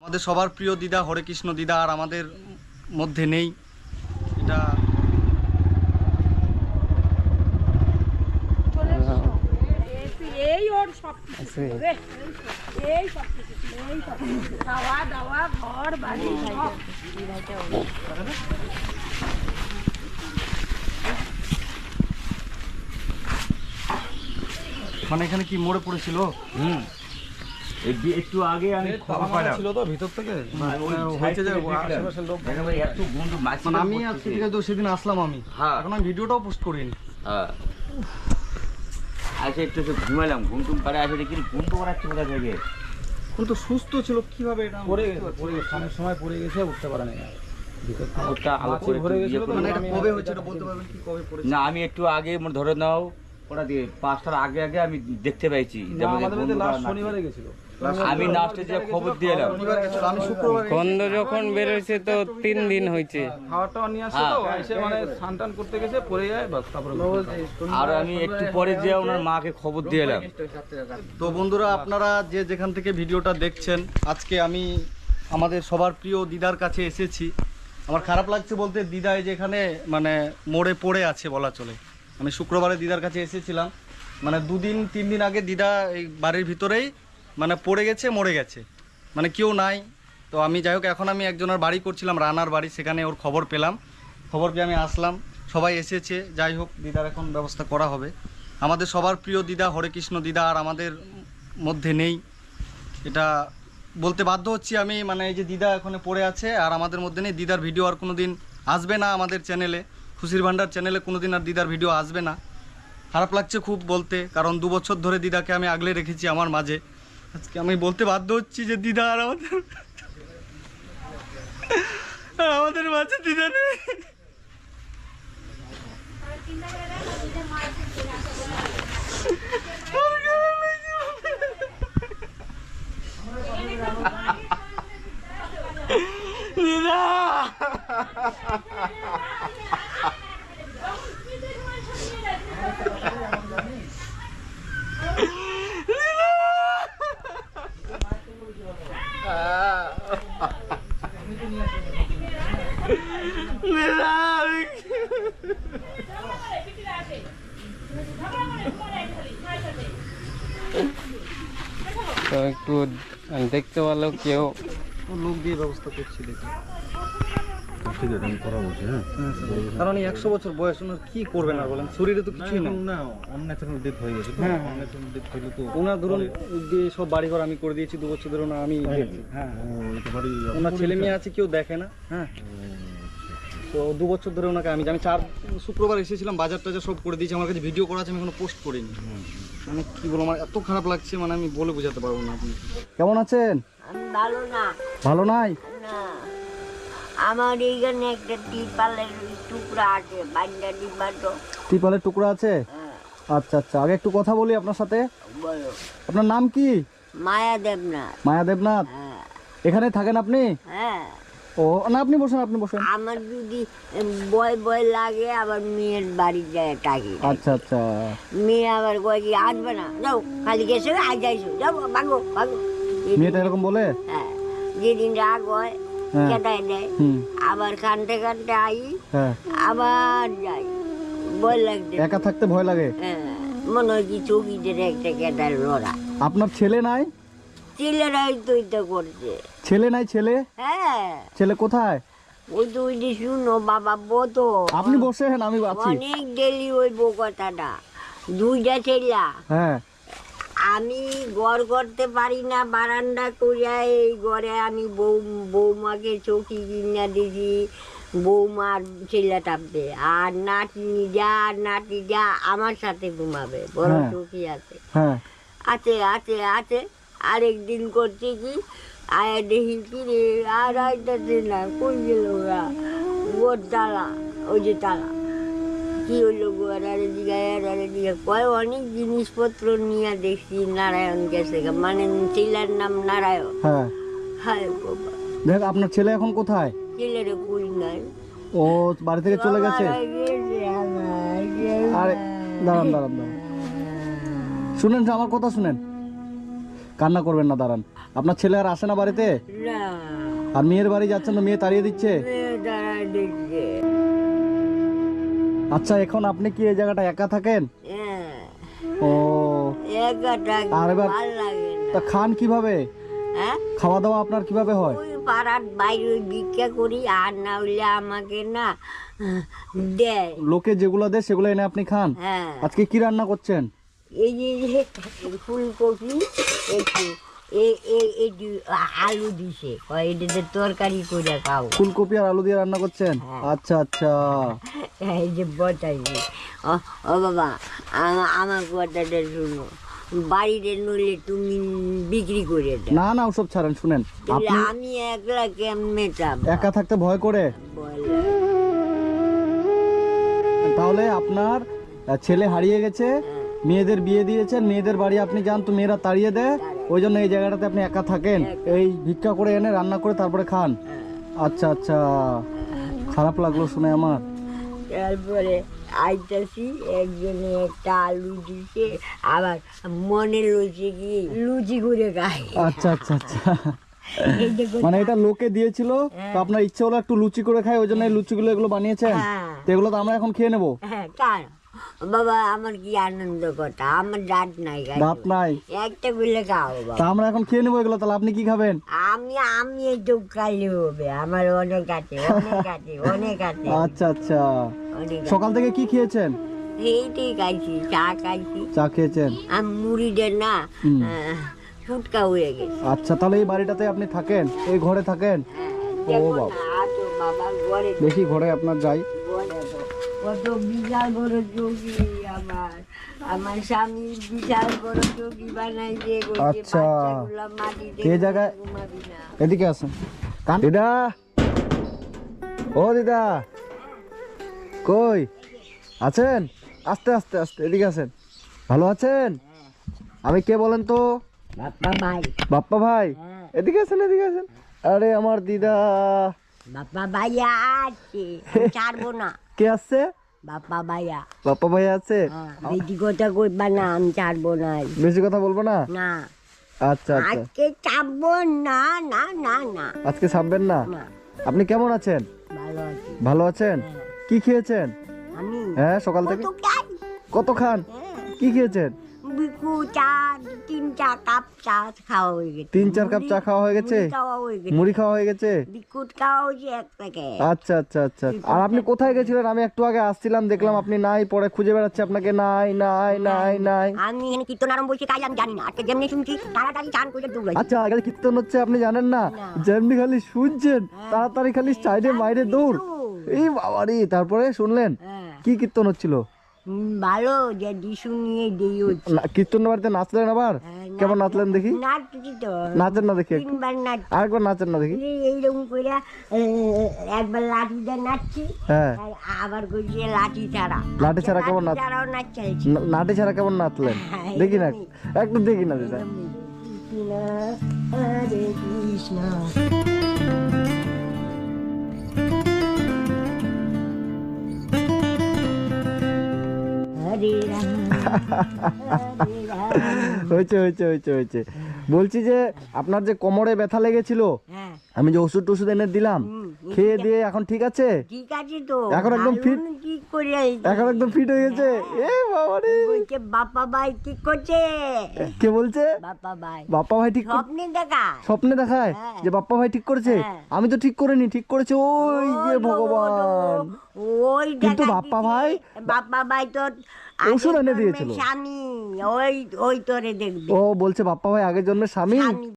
আমাদের সবার প্রিয় দিদা হরে কৃষ্ণ দিদা আর আমাদের মধ্যে নেই। এটা মানে এখানে কি মরে পড়েছিল? একটু আগে আমি ছিল তো ভিতর থেকে আমি আজকে থেকে তো সেদিন আসলাম আমি, এখন আমি ভিডিওটাও পোস্ট করিনি। আচ্ছা একটু ঘুমালাম, ঘুম টুম পারে আসে দেখি ঘুম তো করাচ্ছে কোথা থেকে। এখন তো সুস্থ ছিল, কিভাবে এটা পড়ে গেছে অনেক সময় পড়ে গেছে, উঠতে পারে না। না আমি একটু আগে ধরে নাও ওরা দিয়ে 5টার আগে আগে আমি দেখতে পাইছি। শনিবারে গেছিল, আমি লাস্টে যে খবর দিয়ে এলাম গন্ধ যখন বেরোইছে তো 3 দিন হয়েছে। খাওয়াটা নিয়ে আসে তো এসে মানে স্নান করতে গেছে, পড়ে যায় বাস। তারপরে আর আমি একটু পরে যে ওনার মাকে খবর দিয়ে এলাম। তো বন্ধুরা, আপনারা যে যেখান থেকে ভিডিওটা দেখছেন, আজকে আমি আমাদের সবার প্রিয় দিদার কাছে এসেছি। আমার খারাপ লাগছে বলতে, দিদা এই যে এখানে মানে মোড়ে পড়ে আছে বলা চলে। আমি শুক্রবারে দিদার কাছে এসেছিলাম, মানে 2-3 দিন আগে দিদা এই বাড়ির ভিতরেই মানে পড়ে গেছে, মরে গেছে, মানে কেউ নাই। তো আমি যাই হোক, এখন আমি একজনের বাড়ি করছিলাম, রানার বাড়ি, সেখানে ওর খবর পেলাম। খবর পেয়ে আমি আসলাম, সবাই এসেছে। যাই হোক, দিদার এখন ব্যবস্থা করা হবে। আমাদের সবার প্রিয় দিদা হরে কৃষ্ণ দিদা আর আমাদের মধ্যে নেই, এটা বলতে বাধ্য হচ্ছি আমি। মানে এই যে দিদা এখানে পড়ে আছে আর আমাদের মধ্যে নেই। দিদার ভিডিও আর কোনো দিন আসবে না আমাদের চ্যানেলে, খুশির ভান্ডার চ্যানেলে কোনো দিন আর দিদার ভিডিও আসবে না। খারাপ লাগছে খুব বলতে, কারণ 2 বছর ধরে দিদাকে আমি আগলে রেখেছি আমার মাঝে। আজকে আমি বলতে বাধ্য হচ্ছি যে দিদা আর আমাদের মাঝে দিদা নেই। দিদা তো একটু দেখতে পারলেও কেউ লোক দিয়ে ব্যবস্থা করছি দেখি। ঠিক আছে আমি করা বলছি। হ্যাঁ কারণ এই 100 বছর বয়স, ওনার কি করবেন আর বলেন, শরীরে তো কিছুই নেই। না অন্যাচারাল ডেথ হয়ে গেছে। হ্যাঁ অন্যাচারাল ডেথ হইলে তো ওনার ধরুন যে সব বাড়িঘর আমি করে দিয়েছি 2 বছর ধরে, ওনার আমি দেখছি। হ্যাঁ ওনার ছেলে মেয়ে আছে, কেউ দেখে না। হ্যাঁ তো 2 বছর ধরে ওনাকে আমি 4 শুক্রবার এসেছিলাম, বাজার টাজার সব করে দিয়েছি। আমার কাছে ভিডিও করা আছে, আমি এখনো পোস্ট করিনি। মানে কি বলবো, আমার এত খারাপ লাগছে, মানে আমি বলে বোঝাতে পারবো না। আপনি কেমন আছেন? আমি ভালো না। ভালো নাই? না, আমার এইখানে একটা টিপালের টুকরা আছে, বান্ডা ডিব্বা তো। ত্রিপালের টুকরা আছে? হ্যাঁ, আচ্ছা আচ্ছা, আগে একটু কথা বলি আপনার সাথে। বলো। আপনার নাম কি? মায়া দেবনাথ। মায়া দেবনাথ। হ্যাঁ এখানে থাকেন আপনি? হ্যাঁ। ও না, আপনি বসেন, আপনি বসেন। আমার যদি ভয় লাগে, আবার মেয়ের বাড়ি যায় থাকি। আচ্ছা আচ্ছা। মেয়ে আবার কয় কি আসবে না, যাও খালি গেছে আজ যাইছো, যাও ভাগো ভাগো। মেয়েটা এরকম বলে? হ্যাঁ, যেদিন রাগ হয় হ্যাঁ। কেটাই দেয়, আবার কানতে কানতে আই, হ্যাঁ, আবার যাই। ভয় লাগছে, একা থাকতে ভয় লাগে। হ্যাঁ, মনে হয় কি চৌকিদের একটা কেটার লড়া। আপনার ছেলে নাই? ছেলেরাই তো এটা করছে। ছেলে নাই? ছেলে? হ্যাঁ, ছেলে কোথায়? ওই তো ওই যে শুনো বাবা বতো, আপনি বসেন, আমি আছি। অনেক ডেলি হইব কথাটা। 2টা ছেলা, হ্যাঁ আমি ঘর করতে পারি না, বারান্দা করিয়া এই ঘরে আমি বৌমাকে চৌকি কিনা দিছি, বৌমার ছেলে টাপবে, আর নাতনি যা নাতি যা আমার সাথে ঘুমাবে, বড় হ্যাঁ। চৌকি আছে। হ্যাঁ আছে আছে আছে। আরেকদিন করছে কি, আয়া দেখি কি রে, আর আইতাছে না, কই গেল ওরা? ওর তালা, ওই যে তালা কি হইলো গো? আরে দিঘা কয় অনেক জিনিসপত্র নিয়ে দেখছি নারায়ণ গেছে, মানে ছেলের নাম নারায়ণ। হ্যাঁ। হায় বাবা, দেখ আপনার ছেলে এখন কোথায়? ছেলের কই নাই, ও বাড়ি থেকে চলে গেছে? আরে দাঁড়ান দাঁড়ান দাঁড়ান, শুনেন, আমার কথা শুনেন। কান্না করবেন না, দাঁড়ান। আপনার ছেলে আর আসে না বাড়িতে? না আর মেয়ের বাড়ি যাচ্ছেন তো মেয়ে তাড়িয়ে দিচ্ছে? মেয়ে দাঁড়া দেখছে। আচ্ছা, এখন আপনি কি এই জায়গাটা একা থাকেন? হ্যাঁ, ও, একাটা আর এবার ভাল লাগে না। তা খান কিভাবে? হ্যাঁ, খাওয়া দাওয়া আপনার কিভাবে হয়? ওই পাড়ার বাইরে ভিক্ষা করি, আর না হলে আমাকে না দেয়। লোকে যেগুলো দেয় সেগুলো এনে আপনি খান? হ্যাঁ, আজকে কি রান্না করছেন? এই যে ফুলকপি একটু একটু আলু দিছে, এটাতে তরকারি করে খাও। ফুলকপি আর আলু দিয়ে রান্না করছেন? হ্যাঁ। আচ্ছা আচ্ছা। এই যে বটাইছি। ও বাবা, আমার কথাটা শুনো, বাড়িতে নইলে তুমি বিক্রি করে দাও। না না, ওসব ছাড়েন, শুনেন। তাহলে আপনি আমি একলা কেমনে যাব? একা থাকতে ভয় করে? তাহলে আপনার ছেলে হারিয়ে গেছে, মেয়েদের বিয়ে দিয়েছেন, মেয়েদের বাড়ি আপনি যান তো মেয়েরা তাড়িয়ে দেয়, ওই জন্য এই জায়গাটাতে আপনি একা থাকেন, এই ভিক্ষা করে এনে রান্না করে তারপরে খান। আচ্ছা আচ্ছা, খারাপ লাগলো শুনে আমার। তারপরে আইতাছি, একজনে একটা আলু দিছে, আবার মনে লইছে কি লুচি করে খাই। আচ্ছা আচ্ছা আচ্ছা, এই দেখো, মানে এটা লোকে দিয়েছিল তো আপনার ইচ্ছে হলো একটু লুচি করে খাই, ওই জন্য এই লুচিগুলো এগুলো বানিয়েছেন। হ্যাঁ। তো এগুলো তো আমরা এখন খেয়ে নেবো। হ্যাঁ, কার বাবা, আমার কি আনন্দ কথা, আমার দাঁত নাই গাই, দাঁত নাই? একটা গুলে খাও বাবা। তা আমরা এখন খেয়ে নেবো এগুলো, তাহলে আপনি কি খাবেন? আমি একটু খাইলে হবে, আমার অনেক আছে, অনেক আছে, অনেক আছে, আচ্ছা আচ্ছা। অনেক আছে। সকাল থেকে কি খেয়েছেন? এইটাই খাইছি, চা খাইছি, চা খেয়েছেন? আমি মুড়িটা না হুম। ফুটকা হয়ে গেছে। আচ্ছা, তাহলে এই বাড়িটাতে আপনি থাকেন, এই ঘরে থাকেন? দেখো বাবা। না, আছো বাবা, ঘরে দেখি ঘরে আপনার যাই। ঘরে তো কত বিশাল বড় চৌকি, আমার স্বামী বিশাল বড় চৌকি বানাইছে, আচ্ছা। মাটিতে এই জায়গায় ঘুমাবি না। এদিকে আসেন। দিদা, ও দিদা, কই আছেন? আস্তে আস্তে আস্তে, এদিকে আসেন। ভালো আছেন? আমি কে বলেন তো? বাপ্পা ভাই। বাপ্পা ভাই? হ্যাঁ। এদিকে আসেন, এদিকে আসেন। আরে আমার দিদা। বাপ্পা ভাইয়া আছে, আমি ছাড়বো না। কে আসছে? বাপ্পা ভাইয়া। বাপ্পা ভাই আছে? বেশি কথা কইবা না, আমি ছাড়বো না। বেশি কথা বলবো না? না, আচ্ছা আচ্ছা। আজকে ছাড়বো না, না না না আজকে ছাড়বেন না? না। আপনি কেমন আছেন? ভালো আছি। ভালো আছেন? কি খেয়েছেন? আমি হ্যাঁ, সকাল থেকে কত খাই? কত খান? কি খেয়েছেন? বিকু চা, 3-4 কাপ চা খাওয়া হয়ে গেছে। 3-4 কাপ চা খাওয়া হয়ে গেছে? মুড়ি খাওয়া হয়ে গেছে। মুড়ি খাওয়া হয়ে গেছে? বিস্কুট খাওয়া হয়েছে 1 প্যাকেট। আচ্ছা আচ্ছা আচ্ছা। আর আপনি কোথায় গেছিলেন? আমি একটু আগে আসছিলাম, দেখলাম আপনি নাই, পরে খুঁজে বেড়াচ্ছি আপনাকে, নাই নাই নাই নাই। আমি এখানে কীর্তন আরম্ভ হয়েছে তাই আমি জানি না, আজকে যেমনি শুনছি তাড়াতাড়ি চান করে দৌড়াই। আচ্ছা, এখানে কীর্তন হচ্ছে আপনি জানেন না? যেমনি খালি শুনছেন তাড়াতাড়ি খালি সাইডে মাইরে দৌড়। এই বাবারি, তারপরে শুনলেন হ্যাঁ, কি কীর্তন হচ্ছিল? ভালো যে দিশু নিয়ে দেই হচ্ছে। কীর্তন বাড়িতে নাচলেন আবার? কেমন নাচলেন দেখি? নাচছি তো, নাচেন না দেখি, 3বার নাচ। আরেকবার নাচেন না দেখি। এইরকম করে একবার লাঠি দিয়ে নাচছি, হ্যাঁ, আর আবার করছি লাঠি ছাড়া। লাঠি ছাড়া কেমন নাচ? ছাড়াও নাচ চাইছি। নাটি ছাড়া কেমন নাচলেন দেখি না, একটু দেখি না দিদা। কৃষ্ণ হরে কৃষ্ণ। হরে রাম হরে রাম। হয়েছে হয়েছে হয়েছে হয়েছে। বলছি যে আপনার যে কোমরে ব্যথা লেগেছিল, হ্যাঁ, আমি যে ওষুধ টষুধ এনে দিলাম, খেয়ে দিয়ে এখন ঠিক আছে? ঠিক আছে তো, এখন একদম fit? দারুণ ঠিক করে এখন একদম ফিট হয়ে গেছে? এ বাবা রে, বলছে বাপ্পা ভাই ঠিক করছে। কে বলছে? বাপ্পা ভাই বাপ্পা ভাই ঠিক স্বপ্নে দেখা। স্বপ্নে দেখায় হ্যাঁ। যে বাপ্পা ভাই ঠিক করেছে? হ্যাঁ। আমি তো ঠিক করিনি, ঠিক করেছে ওই যে ভগবান। ওই কিন্তু দেখা বাপ্পা দিছে। ভাই? বাপ্পা ভাই তো ওষুধ আগের এনে জন্মের দিয়েছিল। স্বামী, ওই ওই তোরে দেখবি। ও বলছে বাপ্পা ভাই আগের জন্মের স্বামী। স্বামী